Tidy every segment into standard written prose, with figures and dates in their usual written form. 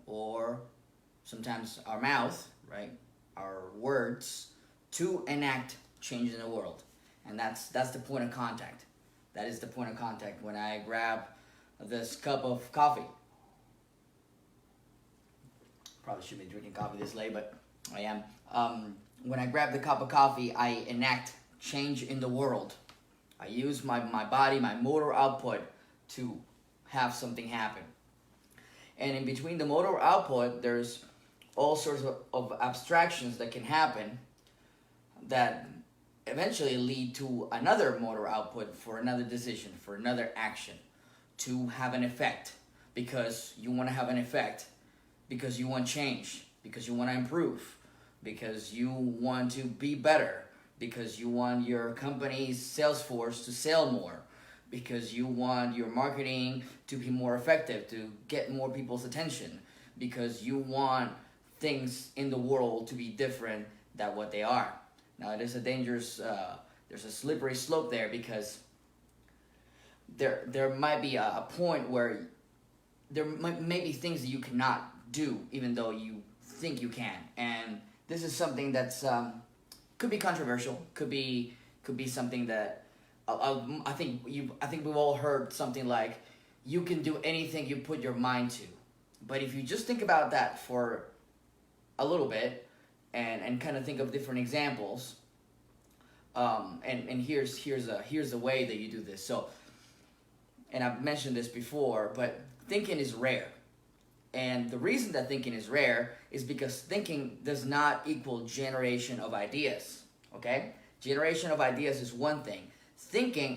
or sometimes our mouth, right, our words, to enact change in the world. And that's the point of contact. That is the point of contact. When I grab this cup of coffee, probably shouldn't be drinking coffee this late, but I am. When I grab the cup of coffee, I enact change in the world. I use my body, my motor output to have something happen. And in between the motor output, there's all sorts of abstractions that can happen that eventually lead to another motor output for another decision, for another action, to have an effect. Because you want to have an effect, because you want change, because you want to improve, because you want to be better, because you want your company's sales force to sell more, because you want your marketing to be more effective, to get more people's attention, because you want things in the world to be different than what they are. Now, it is a dangerous, there's a slippery slope there, because there might be a point where there may be things that you cannot do, even though you think you can. And this is something that's could be controversial, could be something that I think we've all heard something like, you can do anything you put your mind to. But if you just think about that for a little bit, and kind of think of different examples, and here's a way that you do this. So, and I've mentioned this before, but thinking is rare. And the reason that thinking is rare is because thinking does not equal generation of ideas, okay? Generation of ideas is one thing.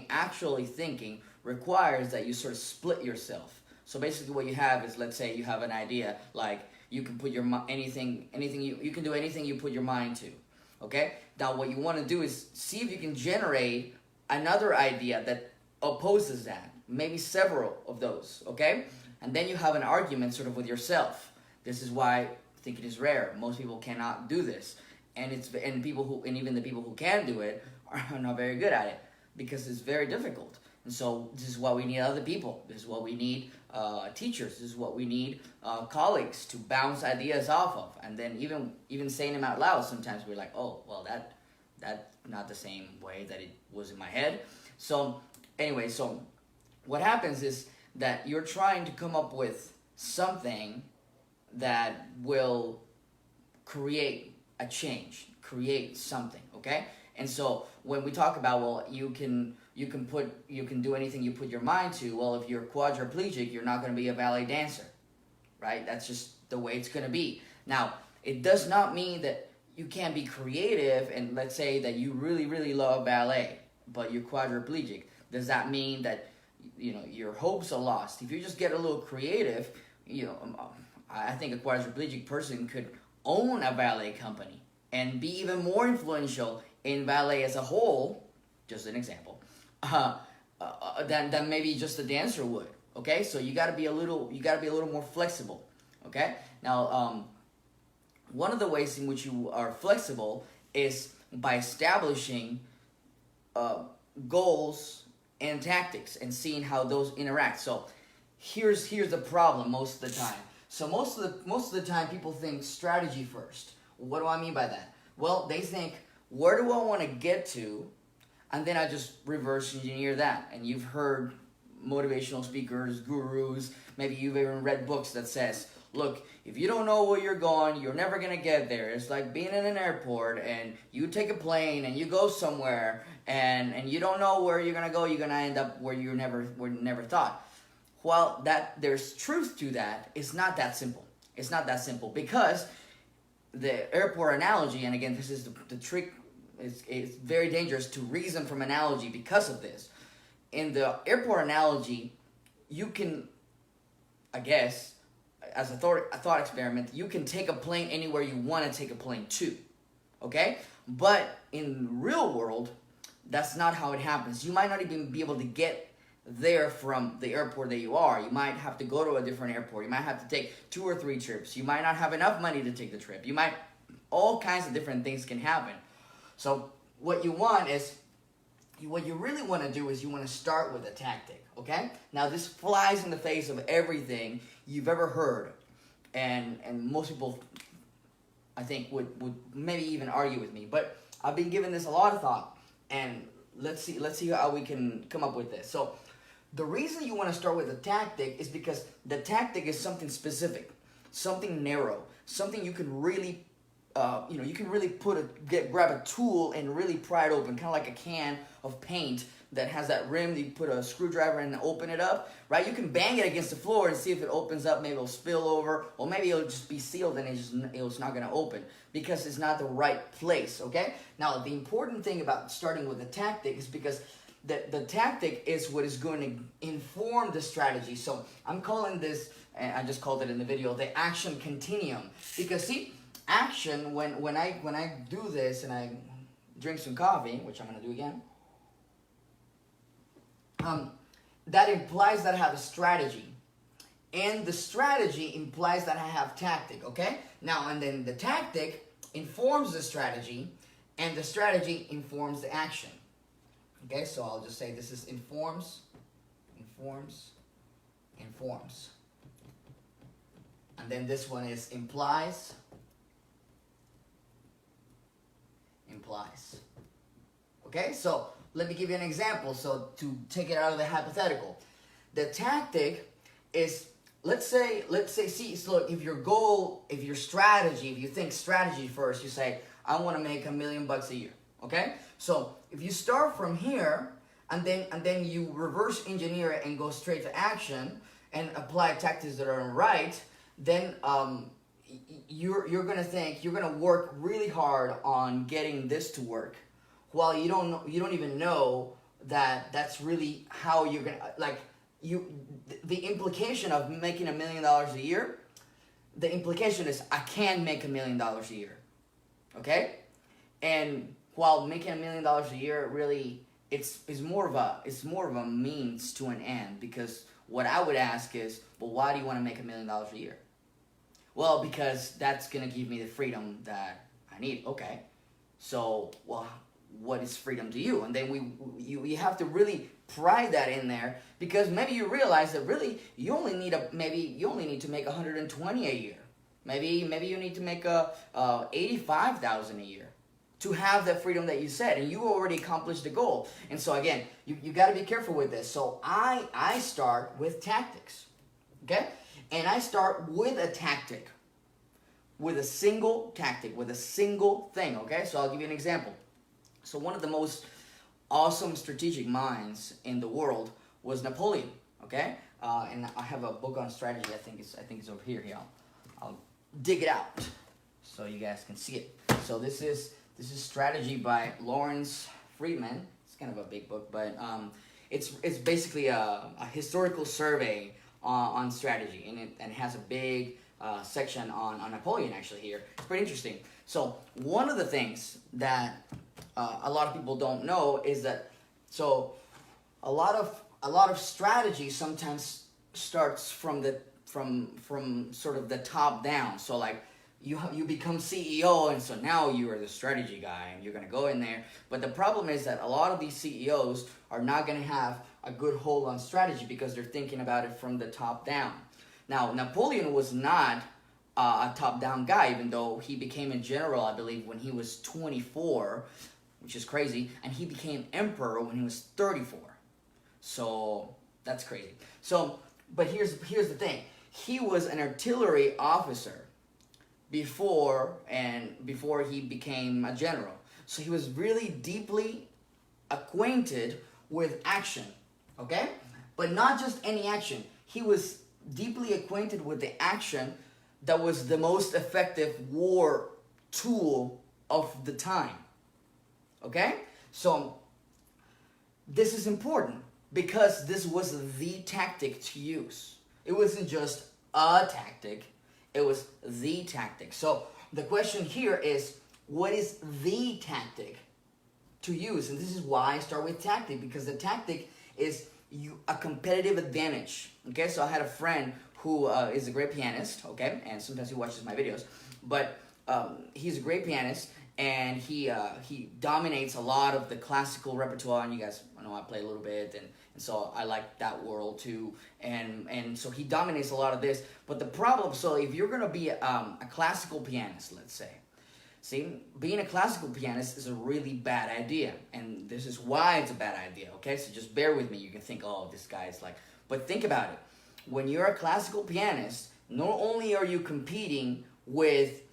Actually thinking, requires that you sort of split yourself. So basically what you have is, let's say you have an idea, like you can put your anything you can do anything you put your mind to, okay? Now what you want to do is see if you can generate another idea that opposes that, maybe several of those, okay? And then you have an argument sort of with yourself. This is why thinking is rare. Most people cannot do this, and even the people who can do it are not very good at it, because it's very difficult. And so this is why we need other people. This is what we need teachers. This is what we need colleagues to bounce ideas off of. And then even saying them out loud, sometimes we're like, oh, well, that's not the same way that it was in my head. So anyway, so what happens is that you're trying to come up with something that will create a change, create something, okay? And so when we talk about, well, you can do anything you put your mind to, well, if you're quadriplegic, you're not going to be a ballet dancer, right? That's just the way it's going to be. Now, it does not mean that you can't be creative, and let's say that you really, really love ballet, but you're quadriplegic. Does that mean that, you know, your hopes are lost? If you just get a little creative, you know, I think a quadriplegic person could own a ballet company and be even more influential in ballet as a whole, just an example, than maybe just a dancer would. Okay, so you gotta be a little more flexible. Okay, now one of the ways in which you are flexible is by establishing goals and tactics and seeing how those interact. So here's the problem most of the time. So most of the time people think strategy first. What do I mean by that? Well, they think, where do I want to get to? And then I just reverse engineer that. And you've heard motivational speakers, gurus, maybe you've even read books that says, look, if you don't know where you're going, you're never going to get there. It's like being in an airport and you take a plane and you go somewhere and you don't know where you're going to go. You're going to end up where you never thought. Well, there's truth to that. It's not that simple. It's not that simple, because the airport analogy, and again, this is the trick, it's very dangerous to reason from analogy because of this. In the airport analogy, you can, I guess, as a thought experiment, you can take a plane anywhere you want to take a plane to, okay? But in the real world, that's not how it happens. You might not even be able to get there from the airport that you are. You might have to go to a different airport. You might have to take 2 or 3 trips. You might not have enough money to take the trip. All kinds of different things can happen. So what you really want to do is you want to start with a tactic, okay? Now this flies in the face of everything you've ever heard and most people, I think, would maybe even argue with me. But I've been giving this a lot of thought, and let's see how we can come up with this. So the reason you want to start with a tactic is because the tactic is something specific, something narrow, something you can really you can really grab a tool and really pry it open, kind of like a can of paint that has that rim. You put a screwdriver and open it up, right? You can bang it against the floor and see if it opens up. Maybe it'll spill over, or maybe it'll just be sealed and it's not going to open because it's not the right place, okay? Now, the important thing about starting with a tactic is because the tactic is what is going to inform the strategy. So I'm calling this, and I just called it in the video, the action continuum. Because see, action, when I do this and I drink some coffee, which I'm going to do again, that implies that I have a strategy. And the strategy implies that I have tactic, okay? Now, and then the tactic informs the strategy, and the strategy informs the action. Okay, so I'll just say this is informs. And then this one is implies. Okay, so let me give you an example. So to take it out of the hypothetical, the tactic is, let's say, see, so if your strategy, if you think strategy first, you say, I want to make $1 million a year. Okay, so if you start from here and then you reverse engineer it and go straight to action and apply tactics that are right, then you're gonna work really hard on getting this to work, while you don't even know that that's really how you're gonna the implication of making $1 million a year. The implication is I can make $1 million a year, okay? And while making $1 million a year, really, it's more of a means to an end. Because what I would ask is, well, why do you want to make $1 million a year? Well, because that's gonna give me the freedom that I need. Okay, so well, what is freedom to you? And then you have to really pry that in there, because maybe you realize that really you only need to make 120 a year. Maybe you need to make 85,000 a year to have that freedom that you said, and you already accomplished the goal. And so again, you got to be careful with this. So I start with tactics, okay? And I start with a tactic, with a single tactic, with a single thing, okay? So I'll give you an example. So one of the most awesome strategic minds in the world was Napoleon, okay? And I have a book on strategy. I think it's over here. Here, I'll dig it out so you guys can see it. So this is Strategy by Lawrence Freedman. It's kind of a big book, but it's basically a historical survey on strategy, and it has a big section on Napoleon actually here. It's pretty interesting. So one of the things that a lot of people don't know is that a lot of strategy sometimes starts from sort of the top down. So like you become CEO, and so now you are the strategy guy and you're going to go in there. But the problem is that a lot of these CEOs are not going to have a good hold on strategy because they're thinking about it from the top down. Now, Napoleon was not a top-down guy, even though he became a general, I believe, when he was 24, which is crazy, and he became emperor when he was 34. So that's crazy. So, but here's the thing. He was an artillery officer before he became a general. So he was really deeply acquainted with action, okay? But not just any action. He was deeply acquainted with the action that was the most effective war tool of the time, okay? So this is important because this was the tactic to use. It wasn't just a tactic, it was the tactic. So the question here is, what is the tactic to use? And this is why I start with tactic, because the tactic is a competitive advantage. Okay, so I had a friend who is a great pianist, okay, and sometimes he watches my videos, but he's a great pianist, and he dominates a lot of the classical repertoire, and you guys know I play a little bit, and And so I like that world too. And so he dominates a lot of this. But the problem, so if you're going to be a classical pianist, let's say, see, being a classical pianist is a really bad idea. And this is why it's a bad idea, okay? So just bear with me. You can think, oh, this guy's like... But think about it. When you're a classical pianist, not only are you competing with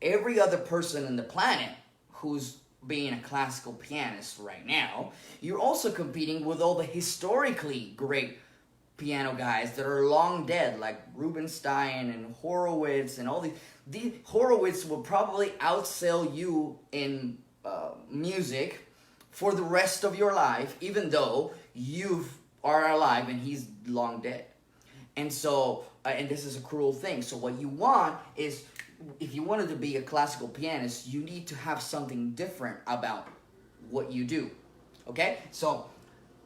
every other person on the planet who's being a classical pianist right now, you're also competing with all the historically great piano guys that are long dead, like Rubinstein and Horowitz and all these. Horowitz will probably outsell you in music for the rest of your life, even though you are alive and he's long dead. And so, and this is a cruel thing. So what you want is, if you wanted to be a classical pianist, you need to have something different about what you do, okay? So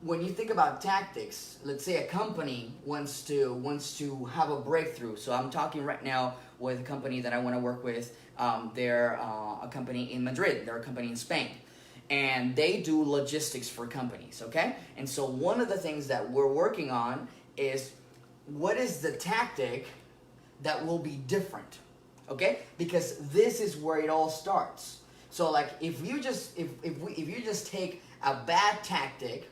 when you think about tactics, let's say a company wants to have a breakthrough. So I'm talking right now with a company that I want to work with. They're a company in Madrid. They're a company in Spain. And they do logistics for companies, okay? And so one of the things that we're working on is, what is the tactic that will be different? Okay, because this is where it all starts. So like, if you just take a bad tactic,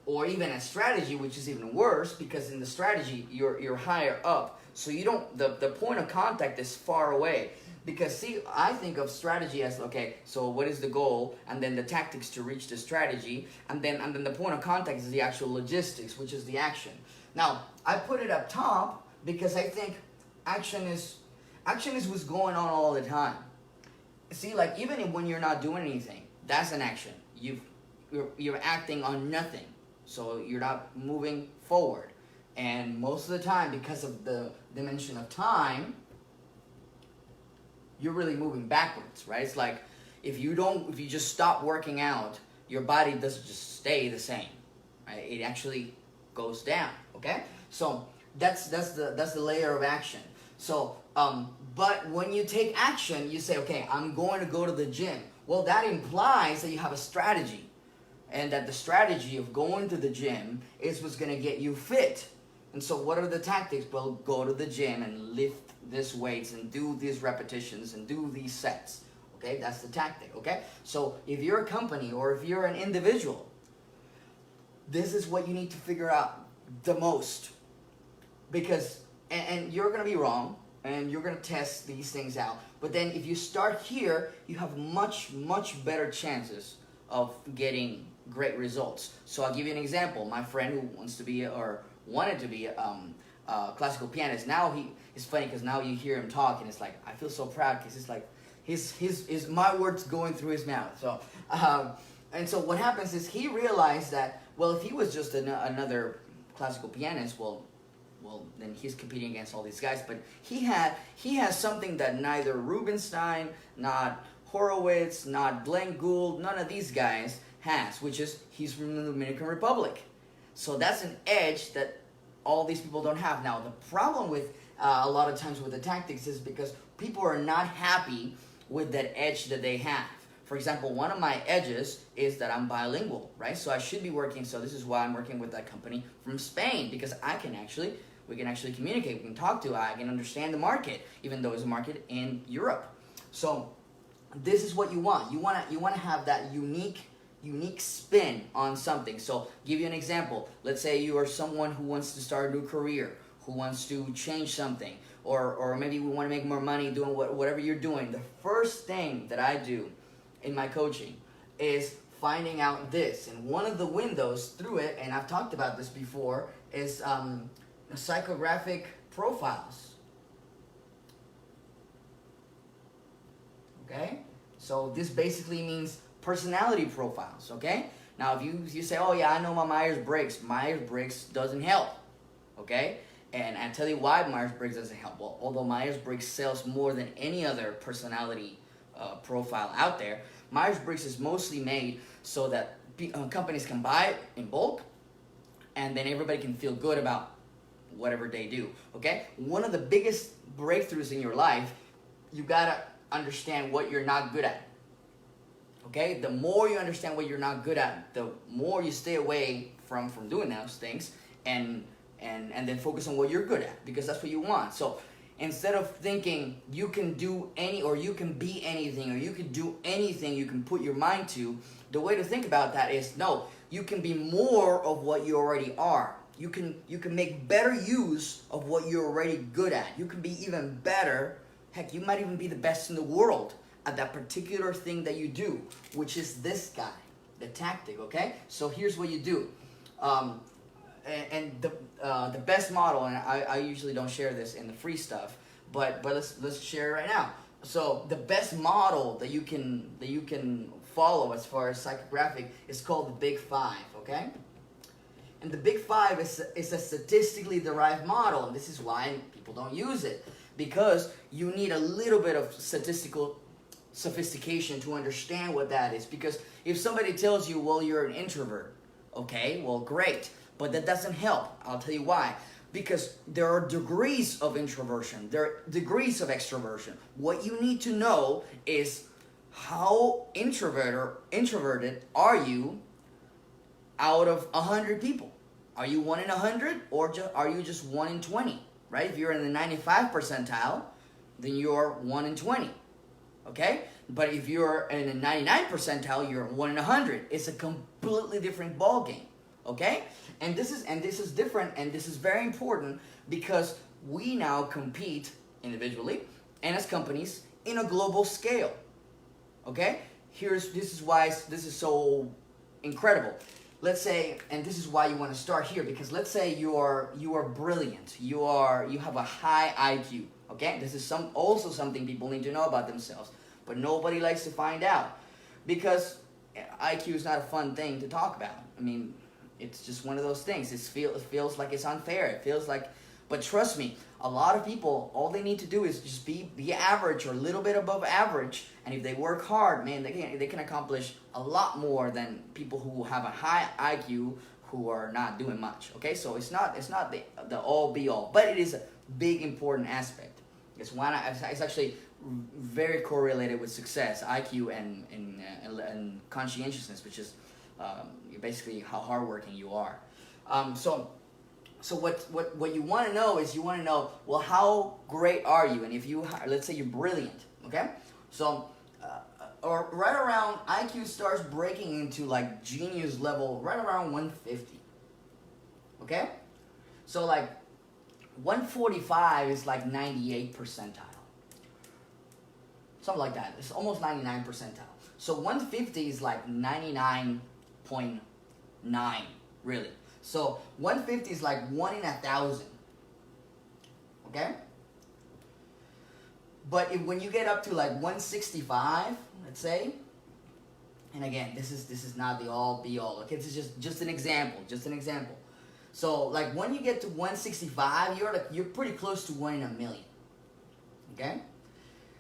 or even a strategy, which is even worse, because in the strategy you're higher up, so you don't, the point of contact is far away. Because see, I think of strategy as, okay, so what is the goal, and then the tactics to reach the strategy, and then the point of contact is the actual logistics, which is the action. Now I put it up top because I think action is what's going on all the time. See, like, even when you're not doing anything, that's an action. You're acting on nothing, so you're not moving forward. And most of the time, because of the dimension of time, you're really moving backwards, right? It's like, if you just stop working out, your body doesn't just stay the same, right? It actually goes down, okay? So that's the layer of action. So, but when you take action, you say, okay, I'm going to go to the gym. Well, that implies that you have a strategy, and that the strategy of going to the gym is what's going to get you fit. And so what are the tactics? Well, go to the gym and lift these weights and do these repetitions and do these sets. Okay, that's the tactic, okay? So if you're a company or if you're an individual, this is what you need to figure out the most. Because, and you're going to be wrong, and you're going to test these things out. But then if you start here, you have much, much better chances of getting great results. So I'll give you an example. My friend who wants to be, or wanted to be a classical pianist, now it's funny because now you hear him talk and it's like, I feel so proud because it's like, his my words going through his mouth. So, and so what happens is he realized that, well, if he was just another classical pianist, well, then he's competing against all these guys. But he has something that neither Rubinstein, not Horowitz, not Glenn Gould, none of these guys has, which is he's from the Dominican Republic. So that's an edge that all these people don't have. Now, the problem with a lot of times with the tactics is because people are not happy with that edge that they have. For example, one of my edges is that I'm bilingual, right? So I should be working, so this is why I'm working with that company from Spain, because we can actually communicate, we can talk to, I can understand the market, even though it's a market in Europe. So this is what you want. You want to have that unique spin on something. So give you an example. Let's say you are someone who wants to start a new career, who wants to change something, or maybe we want to make more money doing whatever you're doing. The first thing that I do in my coaching is finding out this. And one of the windows through it, and I've talked about this before, is Psychographic Profiles. Okay? So this basically means personality profiles, okay? Now, if you say, oh yeah, I know my Myers-Briggs doesn't help, okay? And I tell you why Myers-Briggs doesn't help. Well, although Myers-Briggs sells more than any other personality profile out there, Myers-Briggs is mostly made so that companies can buy it in bulk, and then everybody can feel good about whatever they do, okay? One of the biggest breakthroughs in your life, you gotta understand what you're not good at. Okay, the more you understand what you're not good at, the more you stay away from doing those things, and then focus on what you're good at, because that's what you want. So instead of thinking you can do any, or you can be anything, or you can do anything you can put your mind to, the way to think about that is, no, you can be more of what you already are. You can make better use of what you're already good at. You can be even better. Heck, you might even be the best in the world at that particular thing that you do, which is this guy, the tactic, okay? So here's what you do. And the best model, and I usually don't share this in the free stuff, but let's share it right now. So the best model that you can follow as far as psychographic is called the Big Five, okay? And the Big Five is a statistically derived model, and this is why people don't use it, because you need a little bit of statistical sophistication to understand what that is. Because if somebody tells you, well, you're an introvert, okay, well, great, but that doesn't help. I'll tell you why. Because there are degrees of introversion, there are degrees of extroversion. What you need to know is how introverted are you out of 100 people? Are you 1 in 100, or are you just 1 in 20? Right? If you're in the 95 percentile, then you're 1 in 20. Okay? But if you're in the 99 percentile, you're 1 in 100. It's a completely different ball game. Okay? And this is different, and this is very important, because we now compete individually and as companies in a global scale. Okay? This is why this is so incredible. Let's say, and this is why you want to start here, because let's say you are brilliant. You have a high IQ. Okay? This is also something people need to know about themselves, but nobody likes to find out, because IQ is not a fun thing to talk about. I mean, it's just one of those things. It feels like it's unfair. It feels like, but trust me, a lot of people, all they need to do is just be average or a little bit above average, and if they work hard, man, they can accomplish a lot more than people who have a high IQ who are not doing much. Okay, so it's not the all be all, but it is a big important aspect. It's actually very correlated with success, IQ and conscientiousness, which is basically how hardworking you are. So what you want to know is, you want to know, well, how great are you? And if let's say you're brilliant, okay? So or right around, IQ starts breaking into like genius level right around 150. Okay? So like 145 is like 98 percentile. Something like that. It's almost 99 percentile. So 150 is like 99.9, really. So 150 is like 1 in 1,000. Okay? But when you get up to like 165, let's say, and again, this is not the all be all. Okay, this is just an example, So like when you get to 165, you're pretty close to 1 in a million. Okay?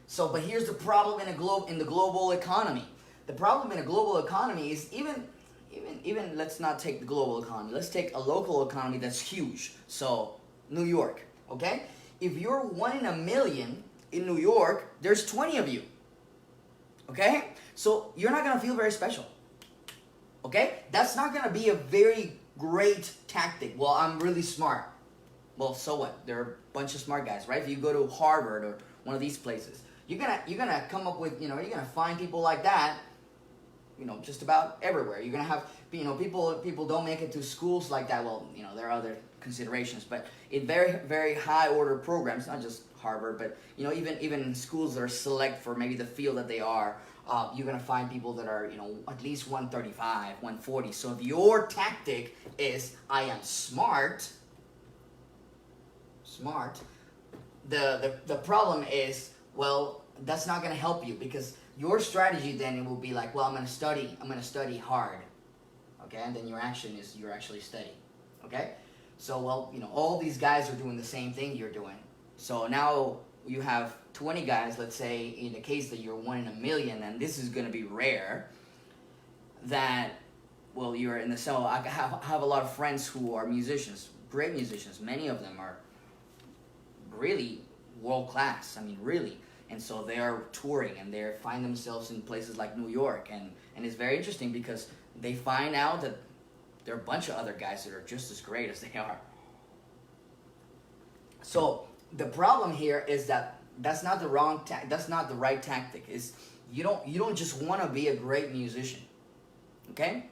So, but here's the problem in the global economy. The problem in a global economy is even let's not take the global economy. Let's take a local economy that's huge. So New York, okay? If you're 1 in a million in New York, there's 20 of you. Okay? So you're not gonna feel very special. Okay? That's not gonna be a very great tactic. Well, I'm really smart. Well, so what? There are a bunch of smart guys, right? If you go to Harvard or one of these places, you're gonna come up with, you're gonna find people like that, just about everywhere. You're gonna have, people don't make it to schools like that. Well, there are other considerations, but in very, very high order programs, not just Harvard, but even schools that are select for maybe the field that they are, you're gonna find people that are at least 135, 140. So if your tactic is I am smart, the problem is, well, that's not gonna help you, because your strategy then it will be like, well, I'm gonna study hard, okay, and then your action is you're actually studying, okay. So, well, all these guys are doing the same thing you're doing. So now you have 20 guys, let's say, in the case that you're 1 in a million, and this is going to be rare, that, well, you're in the cell. I have a lot of friends who are musicians, great musicians. Many of them are really world class. I mean, really. And so they are touring, and they find themselves in places like New York. And it's very interesting because they find out that there are a bunch of other guys that are just as great as they are. So the problem here is that that's not the right tactic. Is you don't just want to be a great musician, okay?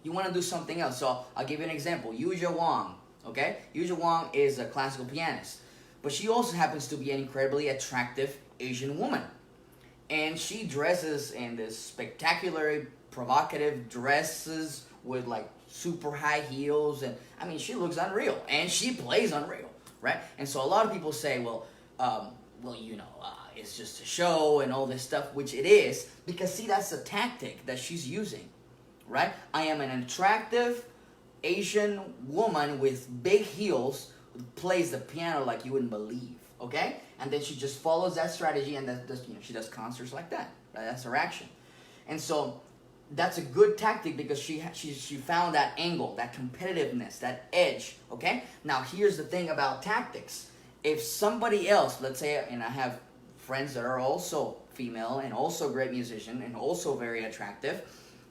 You want to do something else. So I'll give you an example. Yuja Wang, okay? Yuja Wang is a classical pianist, but she also happens to be an incredibly attractive Asian woman, and she dresses in this spectacular, provocative dresses with like super high heels, and I mean she looks unreal, and she plays unreal, right? And so a lot of people say, well, it's just a show and all this stuff, which it is, because see, that's the tactic that she's using, right? I am an attractive Asian woman with big heels who plays the piano like you wouldn't believe, okay? And then she just follows that strategy, and she does concerts like that, right? That's her action. And so that's a good tactic because she found that angle, that competitiveness, that edge, okay? Now, here's the thing about tactics. If somebody else, let's say, and I have friends that are also female and also great musician and also very attractive.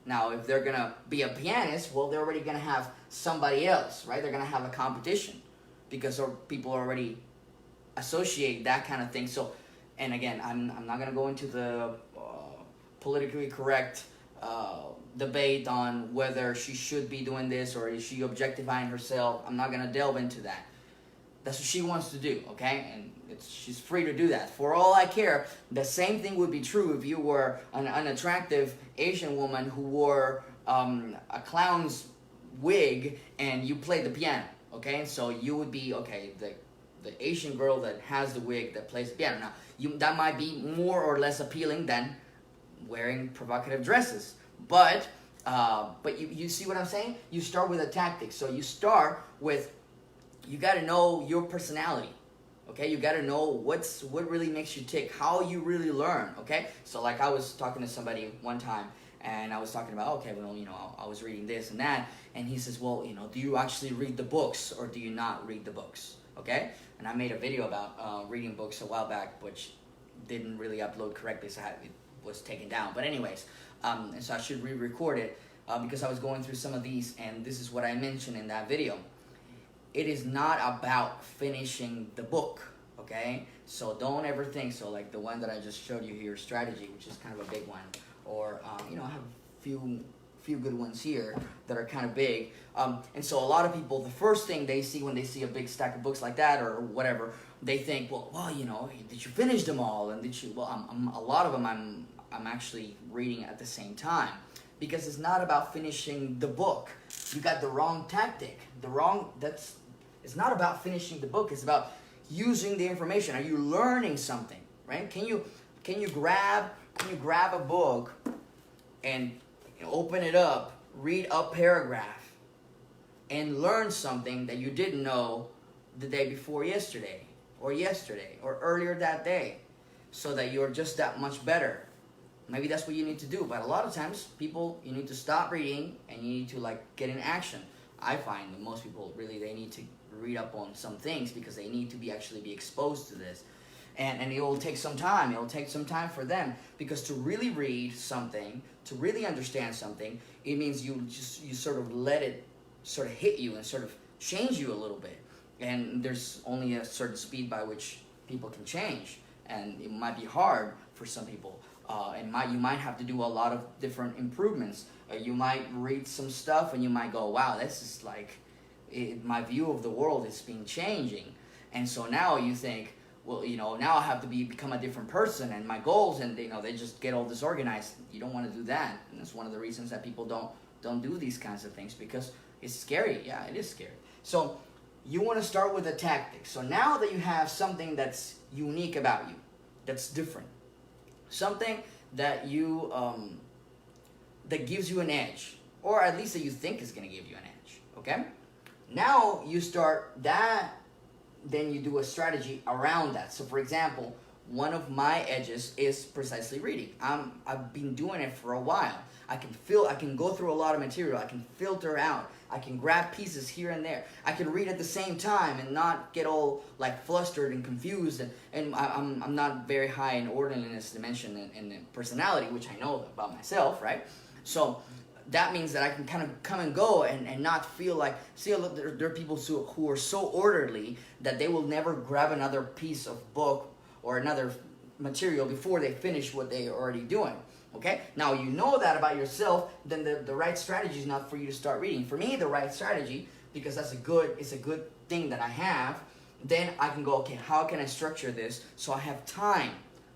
Now, if they're going to be a pianist, well, they're already going to have somebody else, right? They're going to have a competition because people already associate that kind of thing. So, and again, I'm not going to go into the politically correct debate on whether she should be doing this or is she objectifying herself. I'm not going to delve into that. That's what she wants to do, okay? And she's free to do that. For all I care, the same thing would be true if you were an unattractive Asian woman who wore a clown's wig and you played the piano, okay? So you would be, okay, the Asian girl that has the wig that plays the piano. Now, that might be more or less appealing than wearing provocative dresses. But you see what I'm saying? You start with a tactic. So you start with, you got to know your personality, okay? You got to know what really makes you tick, how you really learn, okay? So like I was talking to somebody one time, and I was talking about, okay, well, I was reading this and that, and he says, well, do you actually read the books or do you not read the books, okay? And I made a video about reading books a while back, which didn't really upload correctly, so it was taken down. But anyways, and so I should re-record it because I was going through some of these, and this is what I mentioned in that video. It is not about finishing the book, okay? So don't ever think so. Like the one that I just showed you here, strategy, which is kind of a big one, or I have a few good ones here that are kind of big. And so a lot of people, the first thing they see when they see a big stack of books like that or whatever, they think, well, did you finish them all? And did you? Well, a lot of them I'm actually reading at the same time. Because it's not about finishing the book. You got the wrong tactic. It's not about finishing the book. It's about using the information. Are you learning something, right? Can you grab a book and open it up, read a paragraph, and learn something that you didn't know the day before yesterday or earlier that day, so that you're just that much better? Maybe that's what you need to do. But a lot of times, people, you need to stop reading and you need to get in action. I find that most people really, they need to read up on some things because they need to actually be exposed to this. And it will take some time. It will take some time for them, because to really read something, to really understand something, it means you sort of let it sort of hit you and sort of change you a little bit. And there's only a certain speed by which people can change. And it might be hard for some people. You might have to do a lot of different improvements. You might read some stuff and you might go, wow, this is my view of the world is been changing. And so now you think, well, now I have to become a different person, and my goals, and they just get all disorganized. You don't want to do that. And that's one of the reasons that people don't do these kinds of things, because it's scary. Yeah, it is scary. So you want to start with a tactic. So now that you have something that's unique about you, that's different, something that that gives you an edge, or at least that you think is going to give you an edge, okay? Now you start that, then you do a strategy around that. So for example, one of my edges is precisely reading. I've been doing it for a while. I can go through a lot of material. I can filter out. I can grab pieces here and there. I can read at the same time and not get all flustered and confused. And I'm not very high in orderliness dimension and personality, which I know about myself, right? So that means that I can kind of come and go and not feel like, see, look, there are people who are so orderly that they will never grab another piece of book or another material before they finish what they are already doing. Okay? Now you know that about yourself, then the right strategy is not for you to start reading. For me, the right strategy, because it's a good thing that I have, then I can go, okay, how can I structure this so I have time?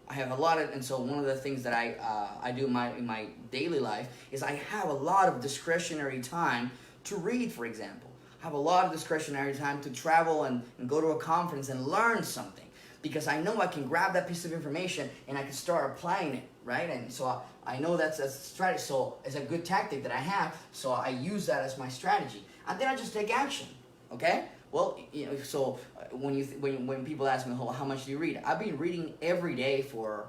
I have a lot of, and so one of the things that I do in my daily life is I have a lot of discretionary time to read, for example. I have a lot of discretionary time to travel and go to a conference and learn something, because I know I can grab that piece of information and I can start applying it, right? And so I know that's a strategy, so it's a good tactic that I have, so I use that as my strategy. And then I just take action, okay? Well, you know, so when people ask me, how much do you read? I've been reading every day for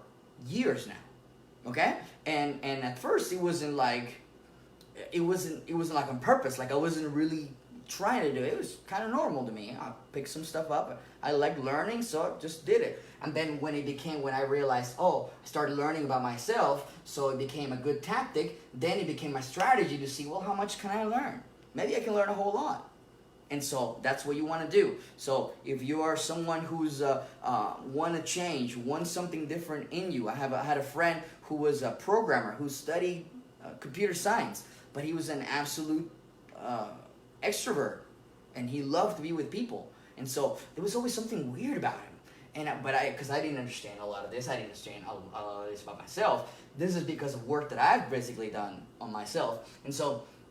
years now, okay? And at first it wasn't like on purpose. Like I wasn't really trying to do it. It was kind of normal to me. I picked some stuff up. I like learning, so I just did it. And then when I realized, I started learning about myself, so it became a good tactic. Then it became my strategy to see, well, how much can I learn? Maybe I can learn a whole lot. And so that's what you want to do. So if you are someone who's want to change, want something different in you. I had a friend who was a programmer who studied computer science, but he was an absolute extrovert, and he loved to be with people. And so there was always something weird about him. Because I didn't understand a lot of this. I didn't understand a lot of this about myself. This is because of work that I've basically done on myself.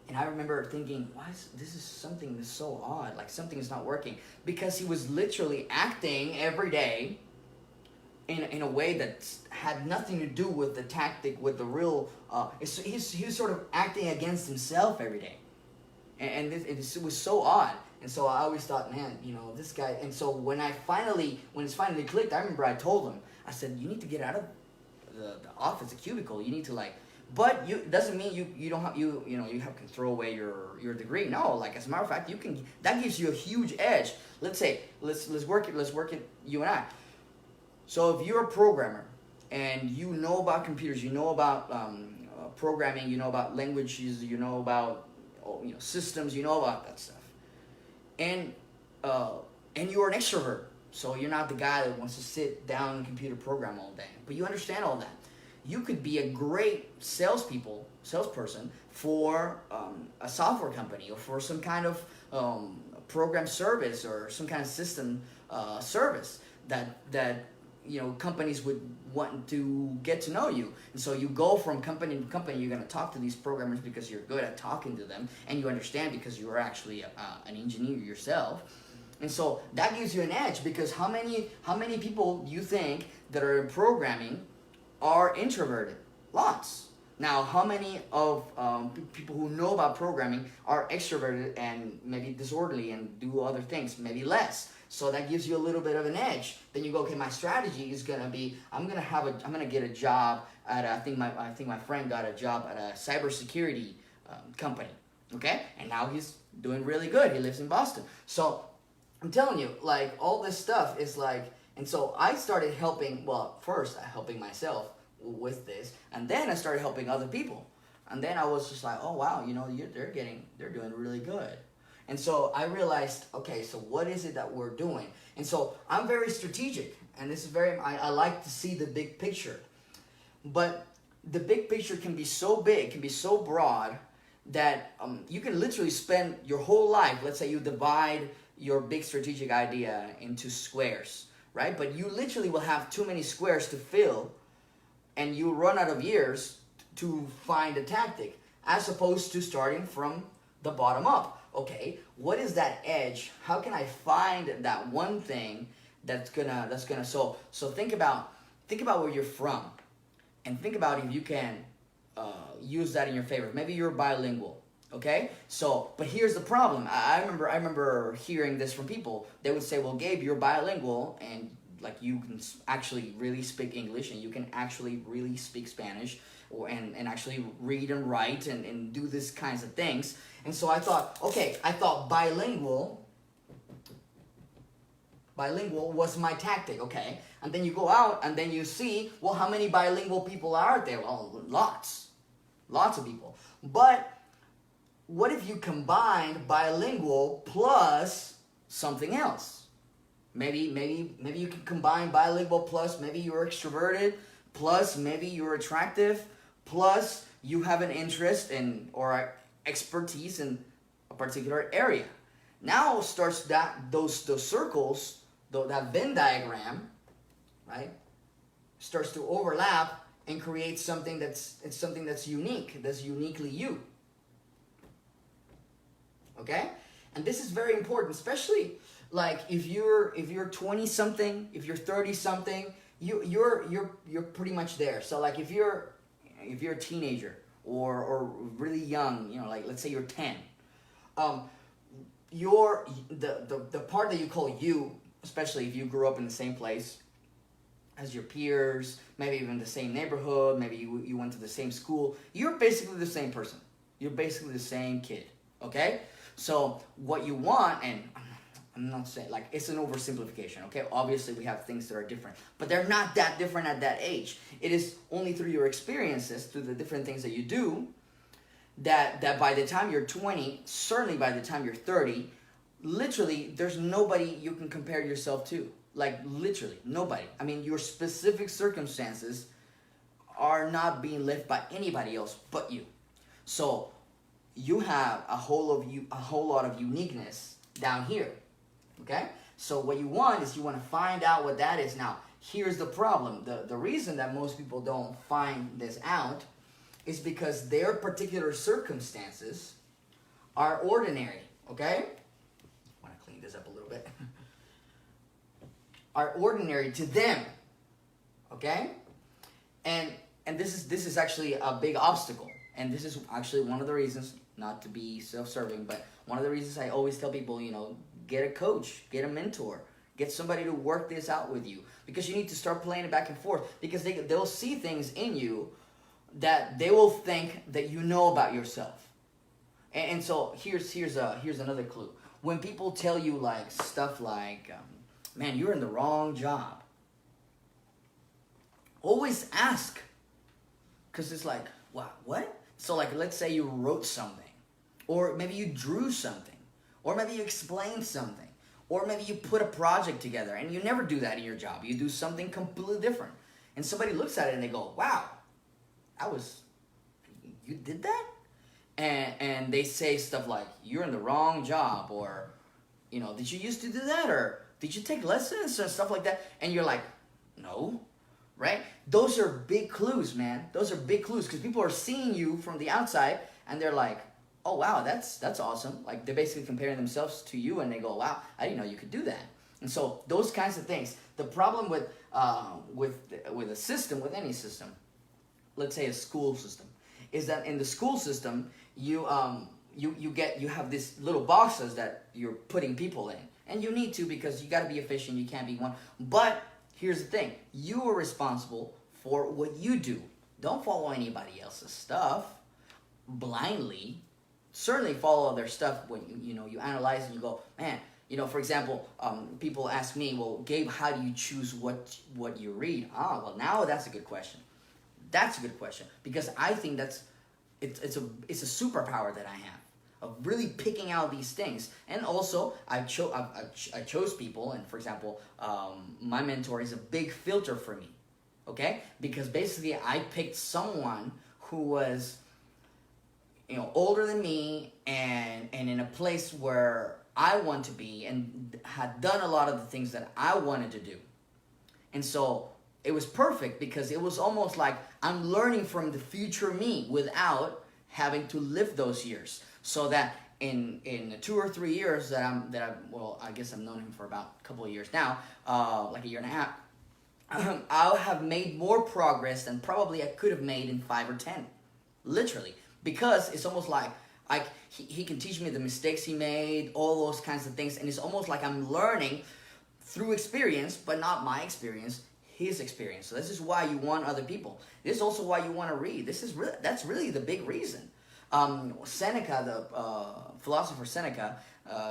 And I remember thinking, this is something that's so odd, like something is not working. Because he was literally acting every day in a way that had nothing to do with the tactic, with the real, he was sort of acting against himself every day. And it was so odd. And so I always thought, man, this guy, and so when it's finally clicked, I remember I told him, I said, you need to get out of the office, the cubicle, you need to but it doesn't mean you don't have you can throw away your degree. No, like as a matter of fact, that gives you a huge edge. Let's say let's work it you and I. So if you're a programmer and you know about computers, you know about programming, you know about languages, you know about systems, you know about that stuff, and you're an extrovert, so you're not the guy that wants to sit down and computer program all day, but you understand all that. You could be a great salesperson for a software company or for some kind of program service or some kind of system service that companies would want to get to know you. And so you go from company to company. You're going to talk to these programmers because you're good at talking to them, and you understand because you're actually an engineer yourself. And so that gives you an edge, because how many people do you think that are in programming are introverted? Lots. Now, how many of people who know about programming are extroverted and maybe disorderly and do other things? Maybe less. So that gives you a little bit of an edge. Then you go, okay, my strategy is gonna be, I'm gonna get a job at I think my friend got a job at a cybersecurity company. Okay, and now he's doing really good. He lives in Boston. So I'm telling you, like, all this stuff is like. And so I started helping, first helping myself with this, and then I started helping other people. And then I was just like, oh wow, they're doing really good. And so I realized, okay, so what is it that we're doing? And so I'm very strategic, and this is I like to see the big picture. But the big picture can be so big, can be so broad, that you can literally spend your whole life, let's say you divide your big strategic idea into squares, right? But you literally will have too many squares to fill, and you run out of years to find a tactic, as opposed to starting from the bottom up. Okay, what is that edge? How can I find that one thing that's gonna so think about where you're from, and think about if you can use that in your favor. Maybe you're bilingual. Okay, so, but here's the problem. I remember hearing this from people. They would say, well, Gabe, you're bilingual, and like you can actually really speak English, and you can actually really speak Spanish, and actually read and write and do these kinds of things. And so I thought, okay, bilingual was my tactic, okay? And then you go out and then you see, well, how many bilingual people are there? Well, lots of people. But what if you combined bilingual plus something else? Maybe you can combine bilingual plus maybe you're extroverted, plus maybe you're attractive, plus you have an interest in or expertise in a particular area. Now starts those circles, that Venn diagram, right, starts to overlap and create something that's unique, that's uniquely you. Okay? And this is very important, especially like if you're 20 something, if you're 30 something, you're pretty much there. So like if you're a teenager or really young, like let's say you're 10, the part that you call you, especially if you grew up in the same place as your peers, maybe even the same neighborhood, maybe you went to the same school, you're basically the same person. You're basically the same kid, okay? So what you want, and I'm not saying, like, it's an oversimplification, okay? Obviously, we have things that are different, but they're not that different at that age. It is only through your experiences, through the different things that you do, that by the time you're 20, certainly by the time you're 30, literally, there's nobody you can compare yourself to. Like, literally, nobody. I mean, your specific circumstances are not being lived by anybody else but you. So, you have a whole lot of uniqueness down here. Okay? So what you want is you want to find out what that is. Now, here's the problem. The reason that most people don't find this out is because their particular circumstances are ordinary. Okay? I want to clean this up a little bit. Are ordinary to them. Okay? And this is actually a big obstacle. And this is actually one of the reasons, not to be self-serving, but one of the reasons I always tell people, get a coach, get a mentor, get somebody to work this out with you, because you need to start playing it back and forth, because they'll see things in you that they will think that you know about yourself. And so here's another clue. When people tell you like stuff like, man, you're in the wrong job, always ask, because it's like, wow, what? So like, let's say you wrote something, or maybe you drew something, or maybe you explained something, or maybe you put a project together, and you never do that in your job. You do something completely different. And somebody looks at it and they go, wow, you did that? And they say stuff like, you're in the wrong job, or, did you used to do that? Or did you take lessons or stuff like that? And you're like, no, right? Those are big clues, man. Those are big clues, because people are seeing you from the outside and they're like, oh wow, that's awesome. Like, they're basically comparing themselves to you, and they go, wow, I didn't know you could do that. And so those kinds of things. The problem with a system, with any system, let's say a school system, is that in the school system you have these little boxes that you're putting people in, and you need to, because you got to be efficient. You can't be one. But here's the thing: you are responsible for what you do. Don't follow anybody else's stuff blindly. Certainly follow their stuff when you analyze and you go, man, for example, people ask me, well, Gabe, how do you choose what you read? Well, now that's a good question. That's a good question, because I think it's a superpower that I have of really picking out these things. And also, I chose people, and for example, my mentor is a big filter for me, okay? Because basically, I picked someone who was older than me, and in a place where I want to be, and had done a lot of the things that I wanted to do. And so it was perfect, because it was almost like I'm learning from the future me without having to live those years. So that in the 2 or 3 years that I guess I've known him for about a couple of years now, like a year and a half, I'll have made more progress than probably I could have made in 5 or 10, literally. Because it's almost like he can teach me the mistakes he made, all those kinds of things, and it's almost like I'm learning through experience, but not my experience, his experience. So this is why you want other people. This is also why you want to read. That's really the big reason. Seneca, the philosopher Seneca,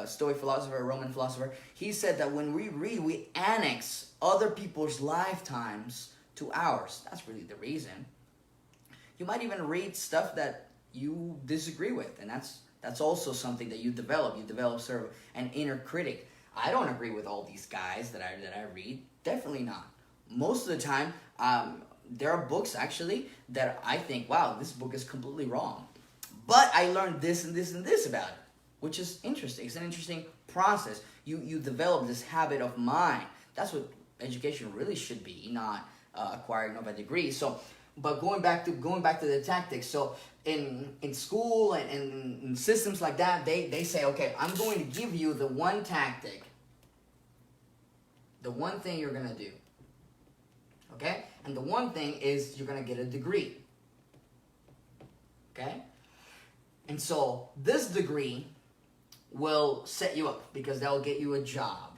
Stoic philosopher, Roman philosopher, he said that when we read, we annex other people's lifetimes to ours. That's really the reason. You might even read stuff that you disagree with, and That's also something that you develop. You develop sort of an inner critic. I don't agree with all these guys that I read. Definitely not. Most of the time, there are books actually that I think, wow, this book is completely wrong. But I learned this and this and this about it, which is interesting. It's an interesting process. You develop this habit of mind. That's what education really should be, not acquiring of a degree. So, but going back to the tactics. So in school and in systems like that, they say, okay, I'm going to give you the one tactic, the one thing you're gonna do. Okay, and the one thing is you're gonna get a degree. Okay, and so this degree will set you up because that will get you a job,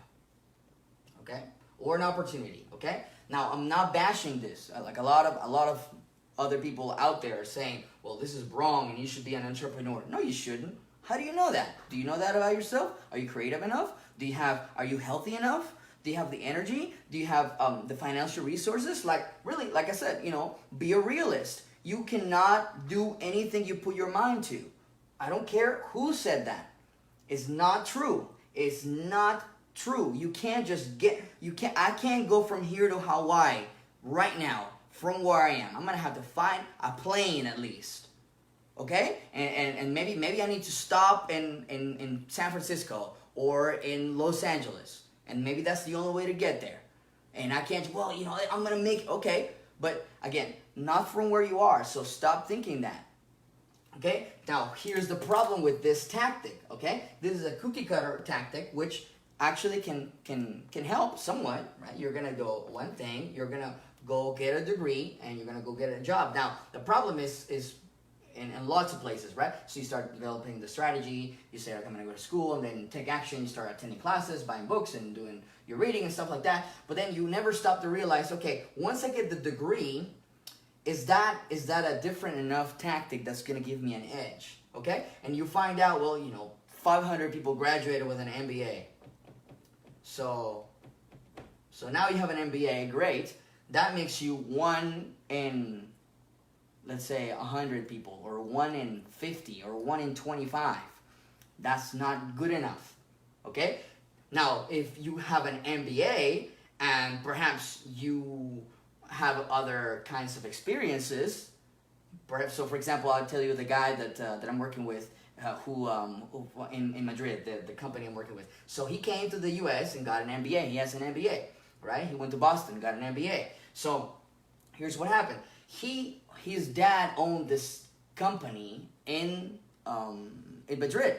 okay, or an opportunity, okay. Now I'm not bashing this. Like a lot of other people out there are saying, well, this is wrong and you should be an entrepreneur. No, you shouldn't. How do you know that? Do you know that about yourself? Are you creative enough? Are you healthy enough? Do you have the energy? Do you have the financial resources? Like really, like I said, be a realist. You cannot do anything you put your mind to. I don't care who said that. It's not true. It's not true. You can't just I can't go from here to Hawaii right now from where I am. I'm gonna have to find a plane at least. Okay? And maybe I need to stop in San Francisco or in Los Angeles. And maybe that's the only way to get there. And I can't, I'm gonna make, okay. But again, not from where you are. So stop thinking that. Okay, now here's the problem with this tactic. Okay, this is a cookie cutter tactic, which actually can help somewhat, right? You're gonna go one thing, you're gonna go get a degree, and you're gonna go get a job. Now the problem is in lots of places, right? So you start developing the strategy. You say, like, I'm gonna go to school, and then take action. You start attending classes, buying books, and doing your reading and stuff like that. But then you never stop to realize, okay, once I get the degree, is that a different enough tactic that's going to give me an edge? Okay? And you find out, well, 500 people graduated with an MBA. So now you have an MBA, great. That makes you 1 in, let's say, 100 people, or 1 in 50, or 1 in 25. That's not good enough. Okay? Now, if you have an MBA, and perhaps you have other kinds of experiences, perhaps. So for example, I'll tell you the guy that I'm working with, who in Madrid, the company I'm working with. So he came to the US and got an MBA. He has an MBA, right? He went to Boston, got an MBA. So here's what happened. His dad owned this company in Madrid.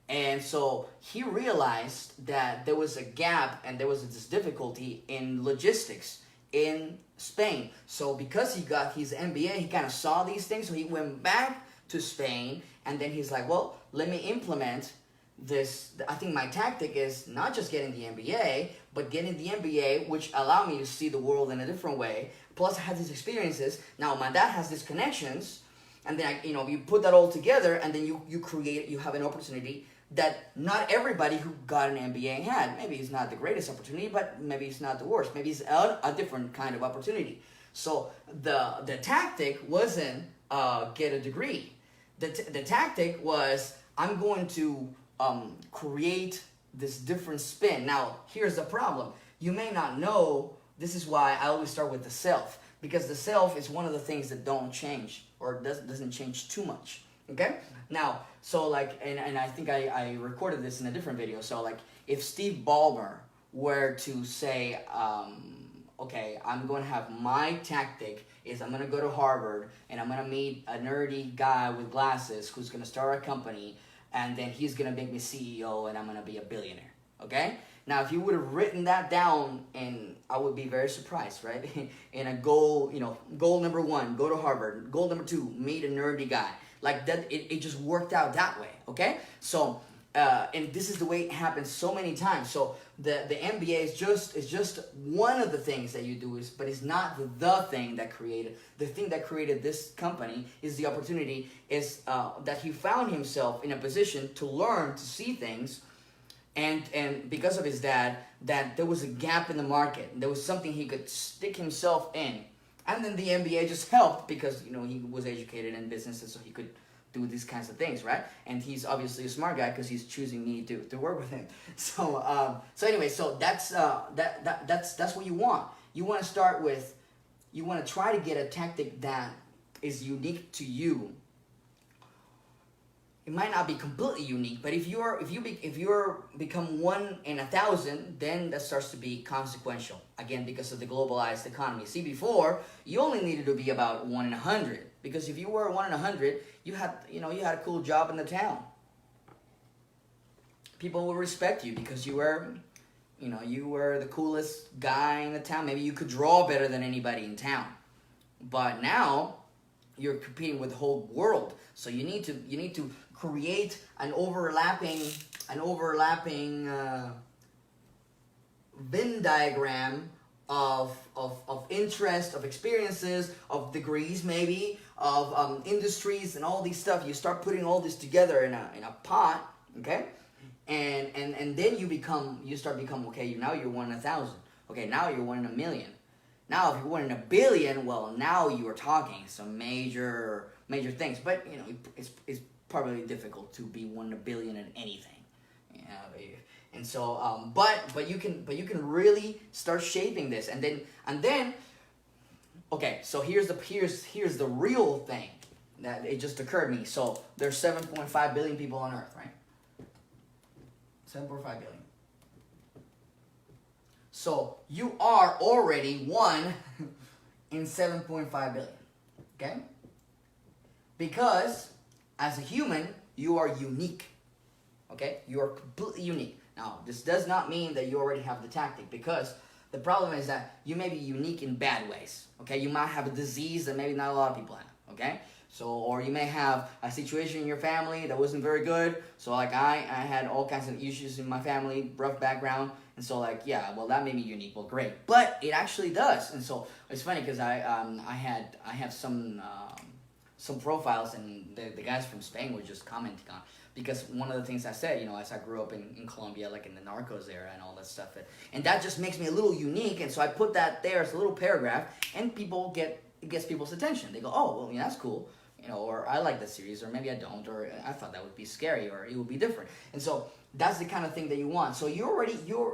And so he realized that there was a gap and there was this difficulty in logistics in Spain. So because he got his MBA, he kind of saw these things. So he went back to Spain, and then he's like, well, let me implement this. I think my tactic is not just getting the MBA, but getting the MBA, which allowed me to see the world in a different way. Plus I had these experiences. Now my dad has these connections, and then you put that all together, and then you have an opportunity that not everybody who got an MBA had. Maybe it's not the greatest opportunity, but maybe it's not the worst. Maybe it's a different kind of opportunity. So the tactic wasn't get a degree. The tactic was, I'm going to create this different spin. Now, here's the problem. You may not know, this is why I always start with the self, because the self is one of the things that don't change, or doesn't change too much. Okay? Now, so like, and I think I recorded this in a different video. So like, if Steve Ballmer were to say, okay, I'm going to have my tactic is I'm going to go to Harvard and I'm going to meet a nerdy guy with glasses who's going to start a company, and then he's going to make me CEO and I'm going to be a billionaire. Okay? Now, if you would have written that down, and I would be very surprised, right? In a goal, goal number 1, go to Harvard. Goal number 2, meet a nerdy guy. Like that, it just worked out that way, okay? So, and this is the way it happens so many times. So the MBA is just one of the things that you do, but it's not the thing that created. The thing that created this company is the opportunity, is that he found himself in a position to learn, to see things, and because of his dad, that there was a gap in the market. There was something he could stick himself in. And then the MBA just helped because, he was educated in business, and so he could do these kinds of things, right? And he's obviously a smart guy because he's choosing me to work with him. So anyway, so that's what you want. You want to start with, you want to try to get a tactic that is unique to you. It might not be completely unique, but if you're become 1 in 1,000, then that starts to be consequential. Again, because of the globalized economy. See, before you only needed to be about 1 in 100, because if you were 1 in 100, you had a cool job in the town. People will respect you because you were the coolest guy in the town. Maybe you could draw better than anybody in town, but now you're competing with the whole world. So you need to create an overlapping Venn diagram of interest, of experiences, of degrees, maybe of industries and all these stuff. You start putting all this together in a pot, okay, and then you start becoming okay. Now you're 1 in 1,000. Okay, now you're 1 in 1,000,000. Now, if you're 1 in 1,000,000,000, well, now you are talking some major things. But it's probably difficult to be 1 in 1,000,000,000 in anything. And so, but you can really start shaping this, and then, okay. So here's the real thing that it just occurred to me. So there's 7.5 billion people on Earth, right? 7.5 billion. So you are already 1 in 7.5 billion, okay? Because as a human, you are unique, okay? You are completely unique. Now, this does not mean that you already have the tactic, because the problem is that you may be unique in bad ways, okay? You might have a disease that maybe not a lot of people have, okay? So, or you may have a situation in your family that wasn't very good. So like I had all kinds of issues in my family, rough background. And so like, yeah, well, that made me unique. Well, great. But it actually does. And so it's funny because I have some profiles, and the guys from Spain were just commenting on, because one of the things I said, as I grew up in Colombia, like in the narcos era and all that stuff, and that just makes me a little unique. And so I put that there as a little paragraph, and it gets people's attention. They go, oh, well, that's cool. Or I like that series, or maybe I don't, or I thought that would be scary, or it would be different. And so that's the kind of thing that you want. So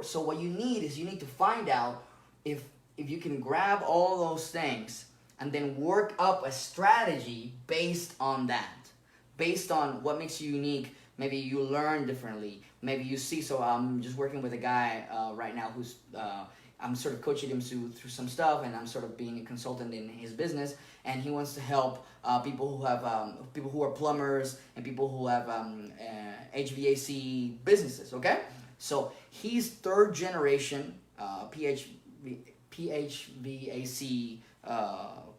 so what you need is you need to find out if you can grab all those things and then work up a strategy based on that, based on what makes you unique. Maybe you learn differently. Maybe you see. So I'm just working with a guy right now who's I'm sort of coaching him through some stuff, and I'm sort of being a consultant in his business, and he wants to help people who are plumbers and people who have HVAC businesses. Okay, so he's 3rd generation PHVAC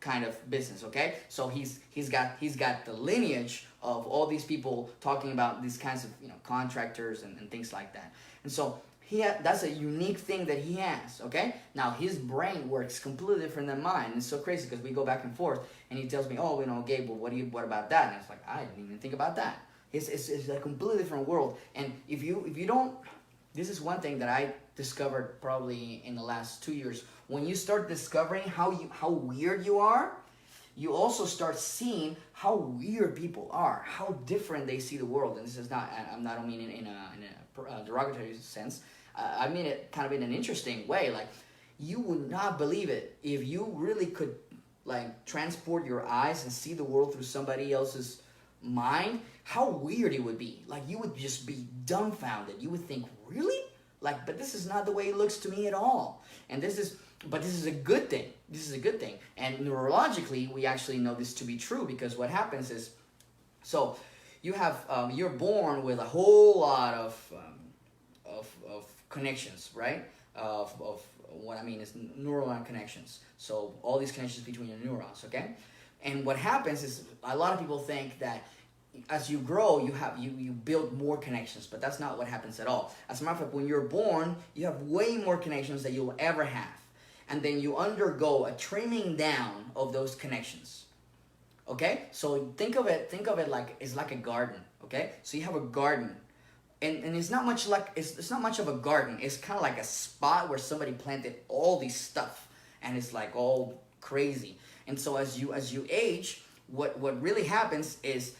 kind of business. Okay, so he's got the lineage of all these people talking about these kinds of contractors and things like that, and so. That's a unique thing that he has, okay? Now, his brain works completely different than mine. It's so crazy because we go back and forth, and he tells me, oh, Gabe, well, what about that? And it's like, I didn't even think about that. It's a completely different world. And if you don't, this is one thing that I discovered probably in the last 2 years. When you start discovering how weird you are, you also start seeing how weird people are, how different they see the world. And this is not, I don't mean in a derogatory sense. I mean it kind of in an interesting way. Like, you would not believe it if you really could like transport your eyes and see the world through somebody else's mind, how weird it would be. Like, you would just be dumbfounded. You would think, really? Like, but this is not the way it looks to me at all. And this is a good thing. This is a good thing. And neurologically, we actually know this to be true, because what happens is, so you have you're born with a whole lot of connections, right? Of what I mean is neuronal connections. So all these connections between your neurons, okay? And what happens is, a lot of people think that as you grow, you build more connections, but that's not what happens at all. As a matter of fact, when you're born, you have way more connections than you'll ever have. And then you undergo a trimming down of those connections. Okay? So think of it like it's like a garden, okay? So you have a garden. And it's not much like it's not much of a garden. It's kind of like a spot where somebody planted all these stuff, and it's like all crazy. And so as you age, what really happens is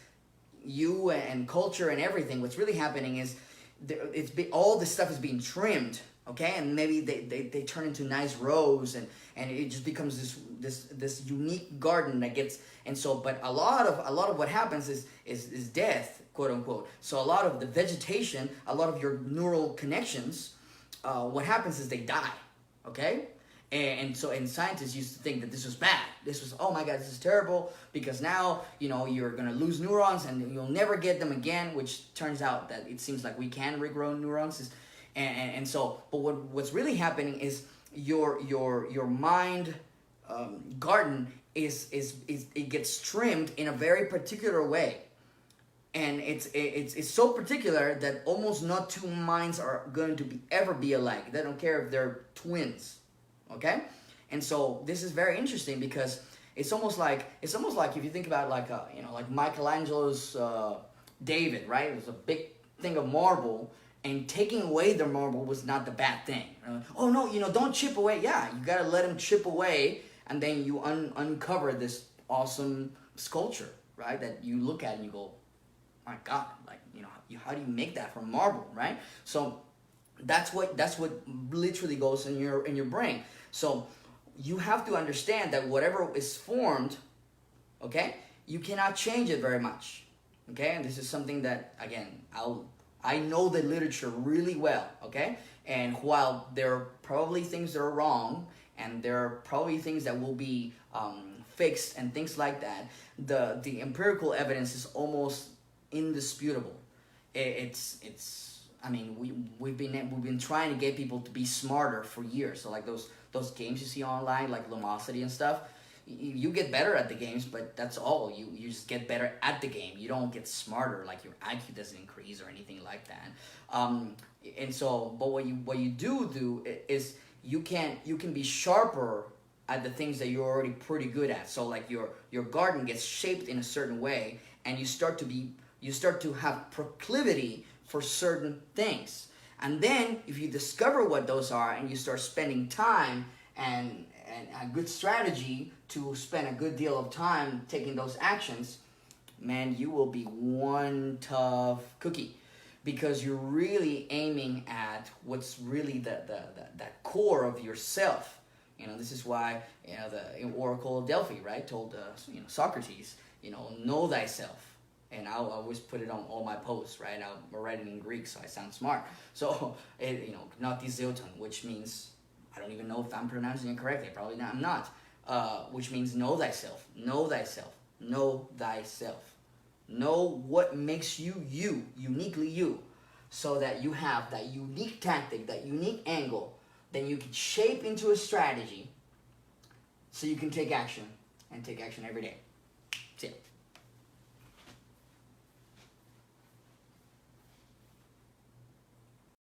you and culture and everything, what's really happening is all this stuff is being trimmed, okay, and maybe they turn into nice rows, and it just becomes this unique garden that gets. And so, but a lot of what happens is death, quote unquote. So a lot of the vegetation, a lot of your neural connections, what happens is they die, okay. And scientists used to think that this was bad. This was, oh my God, this is terrible, because now, you know, you're going to lose neurons and you'll never get them again, which turns out that it seems like we can regrow neurons. And so, but what's really happening is your mind garden is it gets trimmed in a very particular way. And it's so particular that almost not two minds are going to ever be alike. They don't care if they're twins. Okay, and so this is very interesting, because it's almost like if you think about like Michelangelo's David, right? It was a big thing of marble, and taking away the marble was not the bad thing. Oh no, don't chip away. Yeah, you gotta let him chip away, and then you uncover this awesome sculpture, right? That you look at and you go, my God, like how do you make that from marble, right? So that's what literally goes in your brain. So you have to understand that whatever is formed, okay, you cannot change it very much, okay. And this is something that, again, I know the literature really well, okay. And while there are probably things that are wrong, and there are probably things that will be fixed and things like that, the empirical evidence is almost indisputable. I mean, we've been trying to get people to be smarter for years. So like those games you see online, like Lumosity and stuff, you get better at the games, but that's all. You just get better at the game. You don't get smarter. Like your IQ doesn't increase or anything like that. And so, but what you do is you can be sharper at the things that you're already pretty good at. So like your garden gets shaped in a certain way, and you start to have proclivity for certain things. And then if you discover what those are, and you start spending time and a good strategy to spend a good deal of time taking those actions, man, you will be one tough cookie, because you're really aiming at what's really that core of yourself. This is why the Oracle of Delphi, right, told Socrates, know thyself. And I'll always put it on all my posts, right? I'll write it in Greek, so I sound smart. So, noti zeuton, which means, I don't even know if I'm pronouncing it correctly. Probably not. I'm not. Which means know thyself. Know thyself. Know thyself. Know what makes you, uniquely you, so that you have that unique tactic, that unique angle, then you can shape into a strategy so you can take action, and take action every day. See ya.